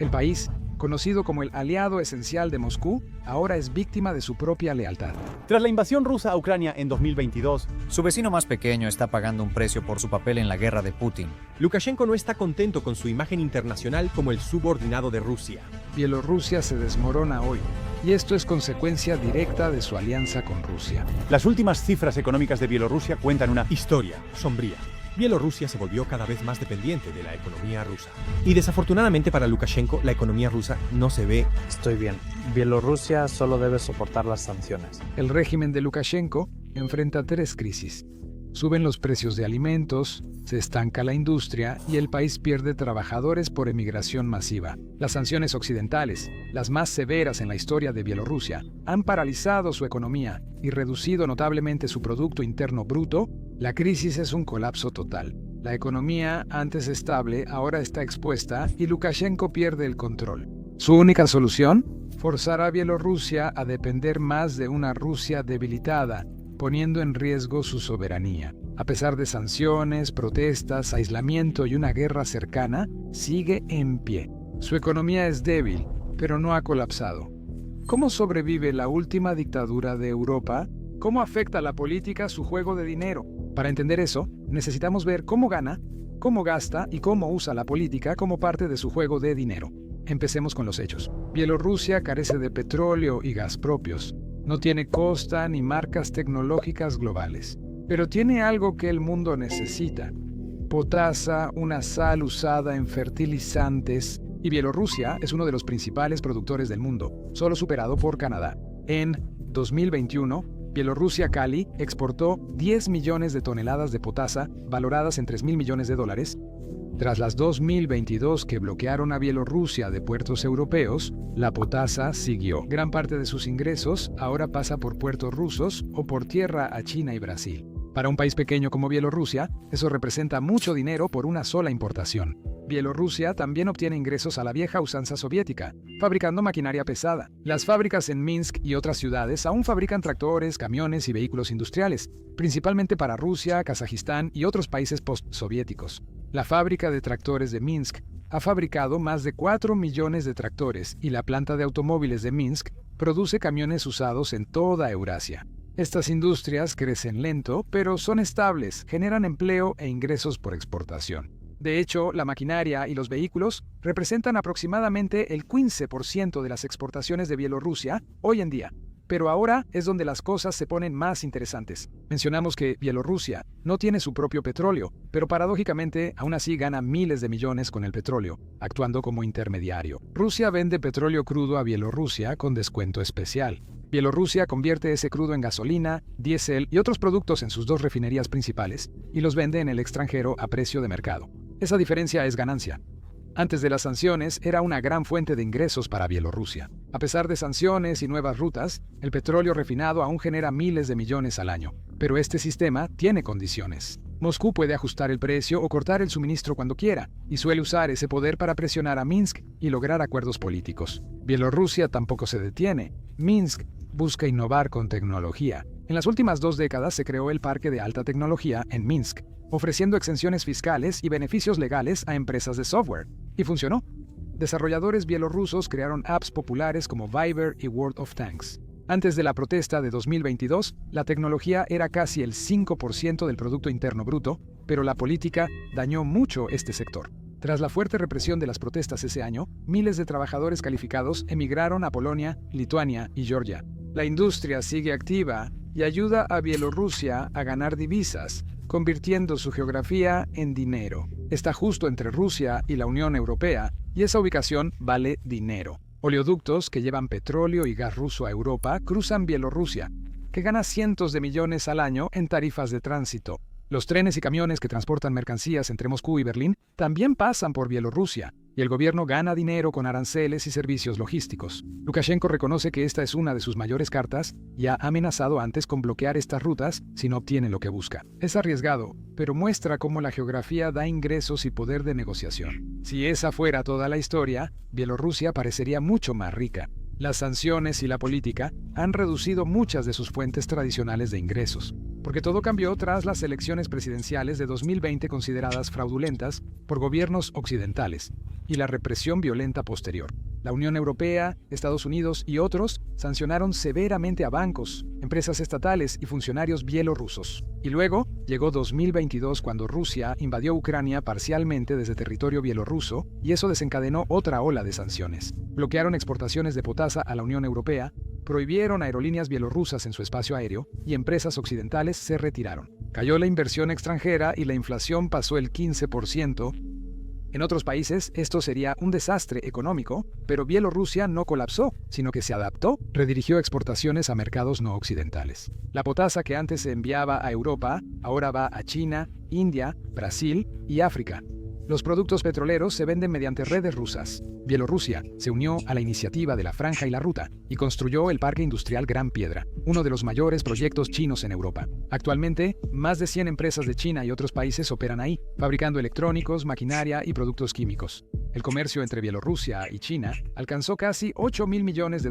El país, conocido como el aliado esencial de Moscú, ahora es víctima de su propia lealtad. Tras la invasión rusa a Ucrania en 2022, su vecino más pequeño está pagando un precio por su papel en la guerra de Putin. Lukashenko no está contento con su imagen internacional como el subordinado de Rusia. Bielorrusia se desmorona hoy, y esto es consecuencia directa de su alianza con Rusia. Las últimas cifras económicas de Bielorrusia cuentan una historia sombría. Bielorrusia se volvió cada vez más dependiente de la economía rusa. Y desafortunadamente para Lukashenko, la economía rusa no se ve. Estoy bien. Bielorrusia solo debe soportar las sanciones. El régimen de Lukashenko enfrenta 3 crisis. Suben los precios de alimentos, se estanca la industria y el país pierde trabajadores por emigración masiva. Las sanciones occidentales, las más severas en la historia de Bielorrusia, han paralizado su economía y reducido notablemente su Producto Interno Bruto. La crisis es un colapso total. La economía, antes estable, ahora está expuesta y Lukashenko pierde el control. ¿Su única solución? Forzar a Bielorrusia a depender más de una Rusia debilitada, poniendo en riesgo su soberanía. A pesar de sanciones, protestas, aislamiento y una guerra cercana, sigue en pie. Su economía es débil, pero no ha colapsado. ¿Cómo sobrevive la última dictadura de Europa? ¿Cómo afecta la política su juego de dinero? Para entender eso, necesitamos ver cómo gana, cómo gasta y cómo usa la política como parte de su juego de dinero. Empecemos con los hechos. Bielorrusia carece de petróleo y gas propios. No tiene costa ni marcas tecnológicas globales. Pero tiene algo que el mundo necesita: potasa, una sal usada en fertilizantes, y Bielorrusia es uno de los principales productores del mundo, solo superado por Canadá. En 2021, Bielorrusia Cali exportó 10 millones de toneladas de potasa, valoradas en $3.000 millones. Tras las 2022 que bloquearon a Bielorrusia de puertos europeos, la potasa siguió. Gran parte de sus ingresos ahora pasa por puertos rusos o por tierra a China y Brasil. Para un país pequeño como Bielorrusia, eso representa mucho dinero por una sola importación. Bielorrusia también obtiene ingresos a la vieja usanza soviética, fabricando maquinaria pesada. Las fábricas en Minsk y otras ciudades aún fabrican tractores, camiones y vehículos industriales, principalmente para Rusia, Kazajistán y otros países postsoviéticos. La fábrica de tractores de Minsk ha fabricado más de 4 millones de tractores y la planta de automóviles de Minsk produce camiones usados en toda Eurasia. Estas industrias crecen lento, pero son estables, generan empleo e ingresos por exportación. De hecho, la maquinaria y los vehículos representan aproximadamente el 15% de las exportaciones de Bielorrusia hoy en día. Pero ahora es donde las cosas se ponen más interesantes. Mencionamos que Bielorrusia no tiene su propio petróleo, pero paradójicamente aún así gana miles de millones con el petróleo, actuando como intermediario. Rusia vende petróleo crudo a Bielorrusia con descuento especial. Bielorrusia convierte ese crudo en gasolina, diésel y otros productos en sus 2 refinerías principales y los vende en el extranjero a precio de mercado. Esa diferencia es ganancia. Antes de las sanciones, era una gran fuente de ingresos para Bielorrusia. A pesar de sanciones y nuevas rutas, el petróleo refinado aún genera miles de millones al año. Pero este sistema tiene condiciones. Moscú puede ajustar el precio o cortar el suministro cuando quiera, y suele usar ese poder para presionar a Minsk y lograr acuerdos políticos. Bielorrusia tampoco se detiene. Minsk busca innovar con tecnología. En las últimas 2 décadas se creó el Parque de Alta Tecnología en Minsk, ofreciendo exenciones fiscales y beneficios legales a empresas de software. Y funcionó. Desarrolladores bielorrusos crearon apps populares como Viber y World of Tanks. Antes de la protesta de 2022, la tecnología era casi el 5% del Producto Interno Bruto, pero la política dañó mucho este sector. Tras la fuerte represión de las protestas ese año, miles de trabajadores calificados emigraron a Polonia, Lituania y Georgia. La industria sigue activa y ayuda a Bielorrusia a ganar divisas, convirtiendo su geografía en dinero. Está justo entre Rusia y la Unión Europea, y esa ubicación vale dinero. Oleoductos que llevan petróleo y gas ruso a Europa cruzan Bielorrusia, que gana cientos de millones al año en tarifas de tránsito. Los trenes y camiones que transportan mercancías entre Moscú y Berlín también pasan por Bielorrusia, y el gobierno gana dinero con aranceles y servicios logísticos. Lukashenko reconoce que esta es una de sus mayores cartas y ha amenazado antes con bloquear estas rutas si no obtiene lo que busca. Es arriesgado, pero muestra cómo la geografía da ingresos y poder de negociación. Si esa fuera toda la historia, Bielorrusia parecería mucho más rica. Las sanciones y la política han reducido muchas de sus fuentes tradicionales de ingresos. Porque todo cambió tras las elecciones presidenciales de 2020 consideradas fraudulentas por gobiernos occidentales y la represión violenta posterior. La Unión Europea, Estados Unidos y otros sancionaron severamente a bancos, empresas estatales y funcionarios bielorrusos. Y luego llegó 2022 cuando Rusia invadió Ucrania parcialmente desde territorio bielorruso y eso desencadenó otra ola de sanciones. Bloquearon exportaciones de potasa a la Unión Europea, prohibieron aerolíneas bielorrusas en su espacio aéreo y empresas occidentales se retiraron. Cayó la inversión extranjera y la inflación pasó el 15%. En otros países esto sería un desastre económico, pero Bielorrusia no colapsó, sino que se adaptó, redirigió exportaciones a mercados no occidentales. La potasa que antes se enviaba a Europa, ahora va a China, India, Brasil y África. Los productos petroleros se venden mediante redes rusas. Bielorrusia se unió a la iniciativa de la Franja y la Ruta y construyó el Parque Industrial Gran Piedra, uno de los mayores proyectos chinos en Europa. Actualmente, más de 100 empresas de China y otros países operan ahí, fabricando electrónicos, maquinaria y productos químicos. El comercio entre Bielorrusia y China alcanzó casi $8.000 millones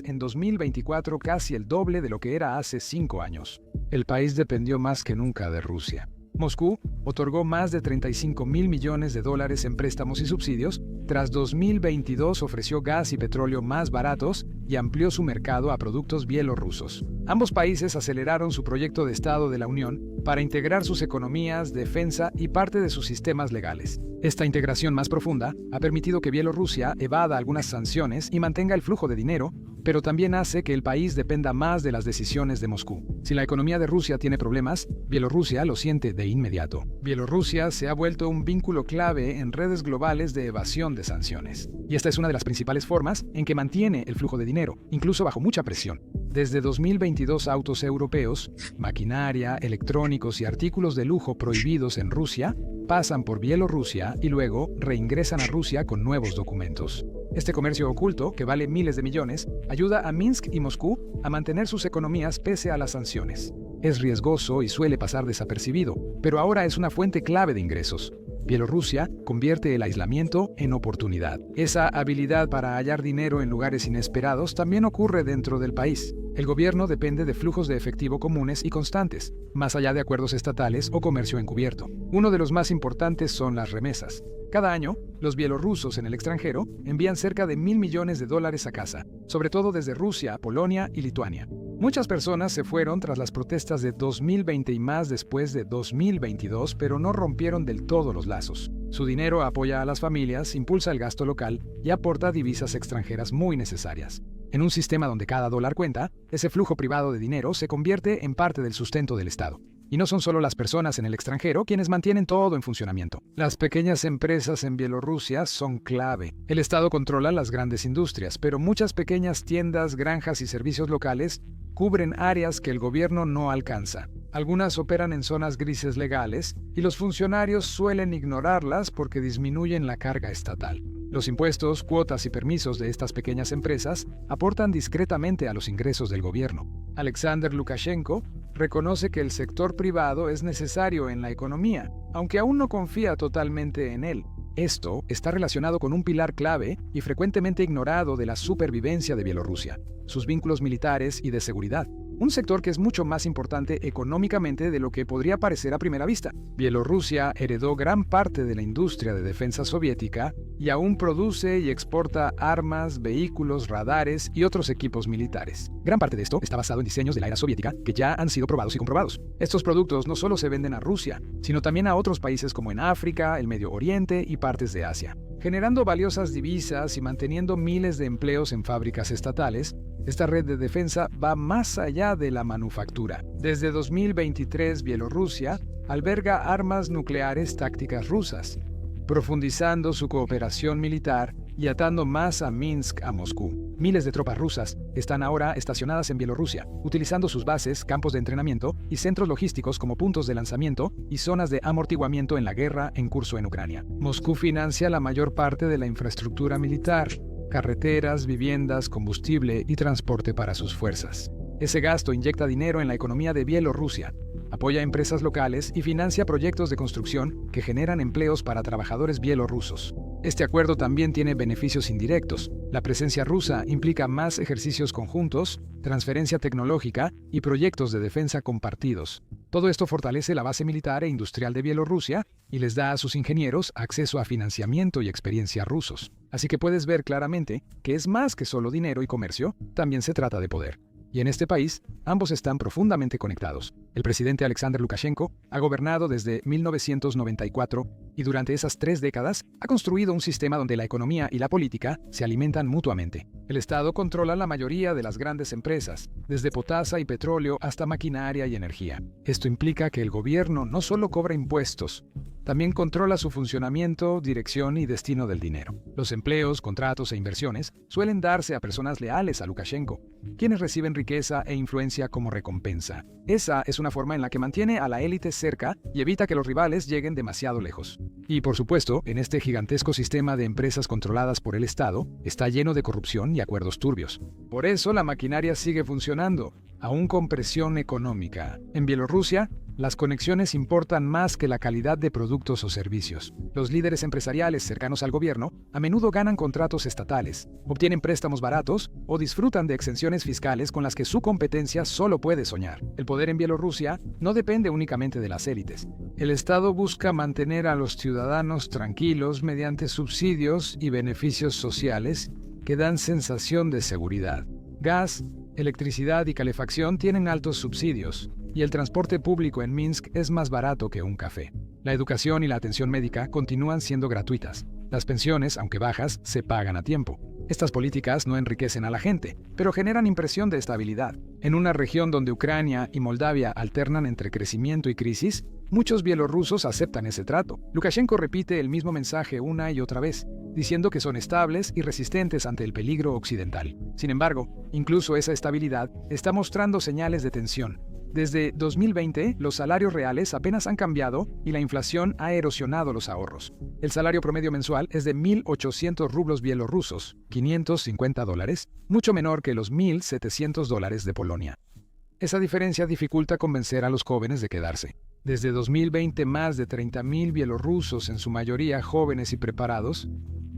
en 2024, casi el doble de lo que era hace 5 años. El país dependió más que nunca de Rusia. Moscú otorgó más de $35.000 millones en préstamos y subsidios. Tras 2022 ofreció gas y petróleo más baratos y amplió su mercado a productos bielorrusos. Ambos países aceleraron su proyecto de Estado de la Unión para integrar sus economías, defensa y parte de sus sistemas legales. Esta integración más profunda ha permitido que Bielorrusia evada algunas sanciones y mantenga el flujo de dinero, pero también hace que el país dependa más de las decisiones de Moscú. Si la economía de Rusia tiene problemas, Bielorrusia lo siente de inmediato. Bielorrusia se ha vuelto un vínculo clave en redes globales de evasión de sanciones. Y esta es una de las principales formas en que mantiene el flujo de dinero, incluso bajo mucha presión. Desde 2022 autos europeos, maquinaria, electrónicos y artículos de lujo prohibidos en Rusia pasan por Bielorrusia y luego reingresan a Rusia con nuevos documentos. Este comercio oculto, que vale miles de millones, ayuda a Minsk y Moscú a mantener sus economías pese a las sanciones. Es riesgoso y suele pasar desapercibido, pero ahora es una fuente clave de ingresos. Bielorrusia convierte el aislamiento en oportunidad. Esa habilidad para hallar dinero en lugares inesperados también ocurre dentro del país. El gobierno depende de flujos de efectivo comunes y constantes, más allá de acuerdos estatales o comercio encubierto. Uno de los más importantes son las remesas. Cada año, los bielorrusos en el extranjero envían cerca de $1.000 millones a casa, sobre todo desde Rusia, Polonia y Lituania. Muchas personas se fueron tras las protestas de 2020 y más después de 2022, pero no rompieron del todo los lazos. Su dinero apoya a las familias, impulsa el gasto local y aporta divisas extranjeras muy necesarias. En un sistema donde cada dólar cuenta, ese flujo privado de dinero se convierte en parte del sustento del Estado. Y no son solo las personas en el extranjero quienes mantienen todo en funcionamiento. Las pequeñas empresas en Bielorrusia son clave. El Estado controla las grandes industrias, pero muchas pequeñas tiendas, granjas y servicios locales cubren áreas que el gobierno no alcanza. Algunas operan en zonas grises legales y los funcionarios suelen ignorarlas porque disminuyen la carga estatal. Los impuestos, cuotas y permisos de estas pequeñas empresas aportan discretamente a los ingresos del gobierno. Alexander Lukashenko reconoce que el sector privado es necesario en la economía, aunque aún no confía totalmente en él. Esto está relacionado con un pilar clave y frecuentemente ignorado de la supervivencia de Bielorrusia: sus vínculos militares y de seguridad. Un sector que es mucho más importante económicamente de lo que podría parecer a primera vista. Bielorrusia heredó gran parte de la industria de defensa soviética y aún produce y exporta armas, vehículos, radares y otros equipos militares. Gran parte de esto está basado en diseños de la era soviética que ya han sido probados y comprobados. Estos productos no solo se venden a Rusia, sino también a otros países como en África, el Medio Oriente y partes de Asia. Generando valiosas divisas y manteniendo miles de empleos en fábricas estatales, esta red de defensa va más allá de la manufactura. Desde 2023, Bielorrusia alberga armas nucleares tácticas rusas, profundizando su cooperación militar y atando más a Minsk a Moscú. Miles de tropas rusas están ahora estacionadas en Bielorrusia, utilizando sus bases, campos de entrenamiento y centros logísticos como puntos de lanzamiento y zonas de amortiguamiento en la guerra en curso en Ucrania. Moscú financia la mayor parte de la infraestructura militar: carreteras, viviendas, combustible y transporte para sus fuerzas. Ese gasto inyecta dinero en la economía de Bielorrusia, apoya empresas locales y financia proyectos de construcción que generan empleos para trabajadores bielorrusos. Este acuerdo también tiene beneficios indirectos. La presencia rusa implica más ejercicios conjuntos, transferencia tecnológica y proyectos de defensa compartidos. Todo esto fortalece la base militar e industrial de Bielorrusia y les da a sus ingenieros acceso a financiamiento y experiencia rusos. Así que puedes ver claramente que es más que solo dinero y comercio, también se trata de poder. Y en este país, ambos están profundamente conectados. El presidente Alexander Lukashenko ha gobernado desde 1994 y durante esas 3 décadas ha construido un sistema donde la economía y la política se alimentan mutuamente. El Estado controla la mayoría de las grandes empresas, desde potasa y petróleo hasta maquinaria y energía. Esto implica que el gobierno no solo cobra impuestos, también controla su funcionamiento, dirección y destino del dinero. Los empleos, contratos e inversiones suelen darse a personas leales a Lukashenko, quienes reciben riqueza e influencia como recompensa. Esa es una forma en la que mantiene a la élite cerca y evita que los rivales lleguen demasiado lejos. Y por supuesto, en este gigantesco sistema de empresas controladas por el Estado, está lleno de corrupción y acuerdos turbios. Por eso la maquinaria sigue funcionando, aún con presión económica. En Bielorrusia, las conexiones importan más que la calidad de productos o servicios. Los líderes empresariales cercanos al gobierno a menudo ganan contratos estatales, obtienen préstamos baratos o disfrutan de exenciones fiscales con las que su competencia solo puede soñar. El poder en Bielorrusia no depende únicamente de las élites. El Estado busca mantener a los ciudadanos tranquilos mediante subsidios y beneficios sociales que dan sensación de seguridad. Gas, electricidad y calefacción tienen altos subsidios, y el transporte público en Minsk es más barato que un café. La educación y la atención médica continúan siendo gratuitas. Las pensiones, aunque bajas, se pagan a tiempo. Estas políticas no enriquecen a la gente, pero generan impresión de estabilidad. En una región donde Ucrania y Moldavia alternan entre crecimiento y crisis, muchos bielorrusos aceptan ese trato. Lukashenko repite el mismo mensaje una y otra vez, diciendo que son estables y resistentes ante el peligro occidental. Sin embargo, incluso esa estabilidad está mostrando señales de tensión. Desde 2020, los salarios reales apenas han cambiado y la inflación ha erosionado los ahorros. El salario promedio mensual es de 1.800 rublos bielorrusos, $550, mucho menor que los $1.700 de Polonia. Esa diferencia dificulta convencer a los jóvenes de quedarse. Desde 2020, más de 30.000 bielorrusos, en su mayoría jóvenes y preparados,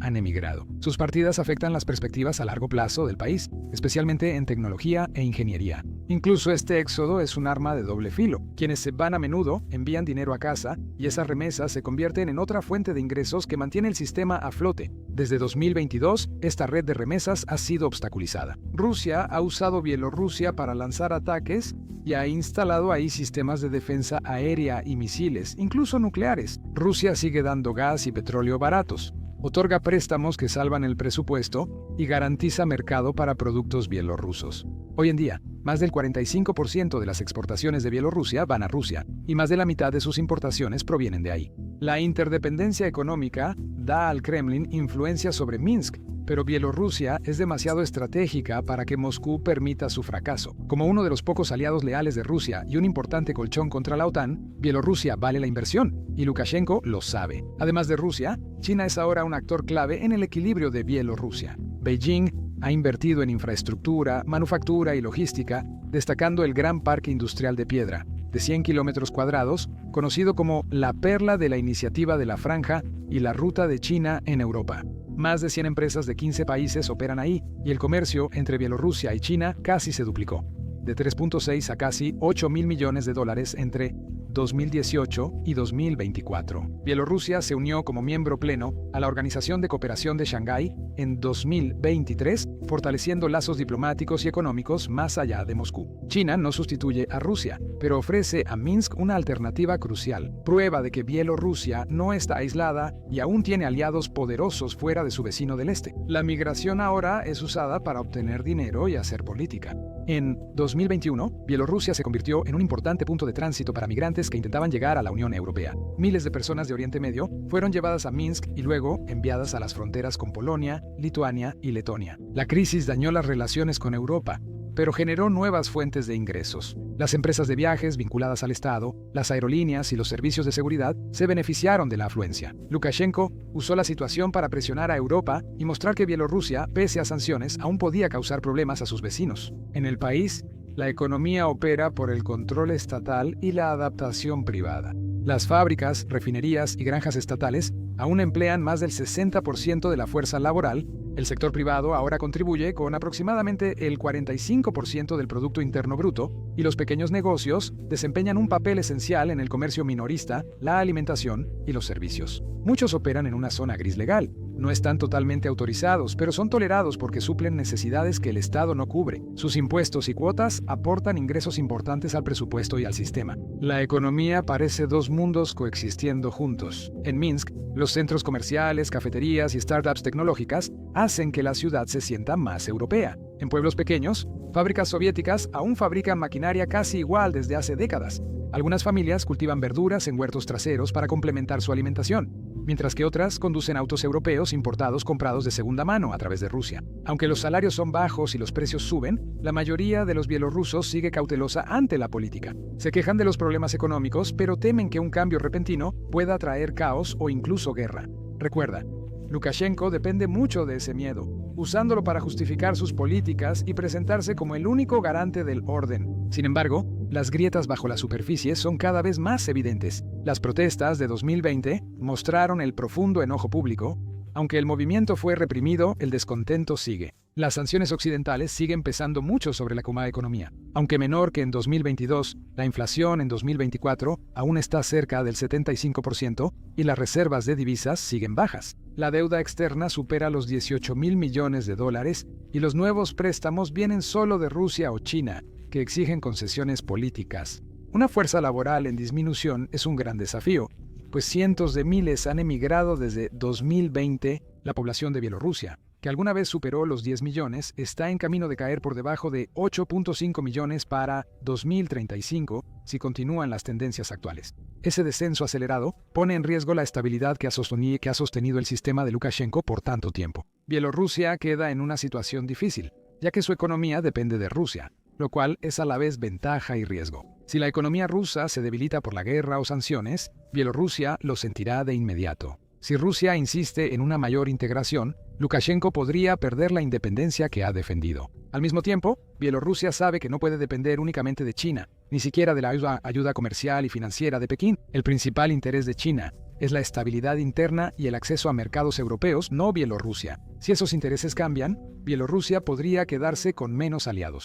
han emigrado. Sus partidas afectan las perspectivas a largo plazo del país, especialmente en tecnología e ingeniería. Incluso este éxodo es un arma de doble filo. Quienes se van a menudo envían dinero a casa y esas remesas se convierten en otra fuente de ingresos que mantiene el sistema a flote. Desde 2022, esta red de remesas ha sido obstaculizada. Rusia ha usado Bielorrusia para lanzar ataques y ha instalado ahí sistemas de defensa aérea y misiles, incluso nucleares. Rusia sigue dando gas y petróleo baratos. Otorga préstamos que salvan el presupuesto y garantiza mercado para productos bielorrusos. Hoy en día, más del 45% de las exportaciones de Bielorrusia van a Rusia, y más de la mitad de sus importaciones provienen de ahí. La interdependencia económica da al Kremlin influencia sobre Minsk, pero Bielorrusia es demasiado estratégica para que Moscú permita su fracaso. Como uno de los pocos aliados leales de Rusia y un importante colchón contra la OTAN, Bielorrusia vale la inversión, y Lukashenko lo sabe. Además de Rusia, China es ahora un actor clave en el equilibrio de Bielorrusia. Beijing ha invertido en infraestructura, manufactura y logística, destacando el gran parque industrial de piedra, de 100 kilómetros cuadrados, conocido como la perla de la iniciativa de la Franja y la ruta de China en Europa. Más de 100 empresas de 15 países operan ahí, y el comercio entre Bielorrusia y China casi se duplicó, de 3.6 a casi $8.000 millones entre 2018 y 2024. Bielorrusia se unió como miembro pleno a la Organización de Cooperación de Shanghái en 2023, fortaleciendo lazos diplomáticos y económicos más allá de Moscú. China no sustituye a Rusia, pero ofrece a Minsk una alternativa crucial, prueba de que Bielorrusia no está aislada y aún tiene aliados poderosos fuera de su vecino del este. La migración ahora es usada para obtener dinero y hacer política. En 2021, Bielorrusia se convirtió en un importante punto de tránsito para migrantes que intentaban llegar a la Unión Europea. Miles de personas de Oriente Medio fueron llevadas a Minsk y luego enviadas a las fronteras con Polonia, Lituania y Letonia. La crisis dañó las relaciones con Europa, pero generó nuevas fuentes de ingresos. Las empresas de viajes vinculadas al Estado, las aerolíneas y los servicios de seguridad se beneficiaron de la afluencia. Lukashenko usó la situación para presionar a Europa y mostrar que Bielorrusia, pese a sanciones, aún podía causar problemas a sus vecinos. En el país, la economía opera por el control estatal y la adaptación privada. Las fábricas, refinerías y granjas estatales aún emplean más del 60% de la fuerza laboral, El sector privado ahora contribuye con aproximadamente el 45% del Producto Interno Bruto y los pequeños negocios desempeñan un papel esencial en el comercio minorista, la alimentación y los servicios. Muchos operan en una zona gris legal. No están totalmente autorizados, pero son tolerados porque suplen necesidades que el Estado no cubre. Sus impuestos y cuotas aportan ingresos importantes al presupuesto y al sistema. La economía parece dos mundos coexistiendo juntos. En Minsk, los centros comerciales, cafeterías y startups tecnológicas hacen que la ciudad se sienta más europea. En pueblos pequeños, fábricas soviéticas aún fabrican maquinaria casi igual desde hace décadas. Algunas familias cultivan verduras en huertos traseros para complementar su alimentación, mientras que otras conducen autos europeos importados comprados de segunda mano a través de Rusia. Aunque los salarios son bajos y los precios suben, la mayoría de los bielorrusos sigue cautelosa ante la política. Se quejan de los problemas económicos, pero temen que un cambio repentino pueda traer caos o incluso guerra. Recuerda, Lukashenko depende mucho de ese miedo, usándolo para justificar sus políticas y presentarse como el único garante del orden. Sin embargo, las grietas bajo la superficie son cada vez más evidentes. Las protestas de 2020 mostraron el profundo enojo público. Aunque el movimiento fue reprimido, el descontento sigue. Las sanciones occidentales siguen pesando mucho sobre la economía. Aunque menor que en 2022, la inflación en 2024 aún está cerca del 75% y las reservas de divisas siguen bajas. La deuda externa supera los 18.000 millones de dólares y los nuevos préstamos vienen solo de Rusia o China, que exigen concesiones políticas. Una fuerza laboral en disminución es un gran desafío, pues cientos de miles han emigrado desde 2020. La población de Bielorrusia, que alguna vez superó los 10 millones, está en camino de caer por debajo de 8.5 millones para 2035 si continúan las tendencias actuales. Ese descenso acelerado pone en riesgo la estabilidad que ha sostenido el sistema de Lukashenko por tanto tiempo. Bielorrusia queda en una situación difícil, ya que su economía depende de Rusia, lo cual es a la vez ventaja y riesgo. Si la economía rusa se debilita por la guerra o sanciones, Bielorrusia lo sentirá de inmediato. Si Rusia insiste en una mayor integración, Lukashenko podría perder la independencia que ha defendido. Al mismo tiempo, Bielorrusia sabe que no puede depender únicamente de China, ni siquiera de la ayuda comercial y financiera de Pekín. El principal interés de China es la estabilidad interna y el acceso a mercados europeos, no Bielorrusia. Si esos intereses cambian, Bielorrusia podría quedarse con menos aliados.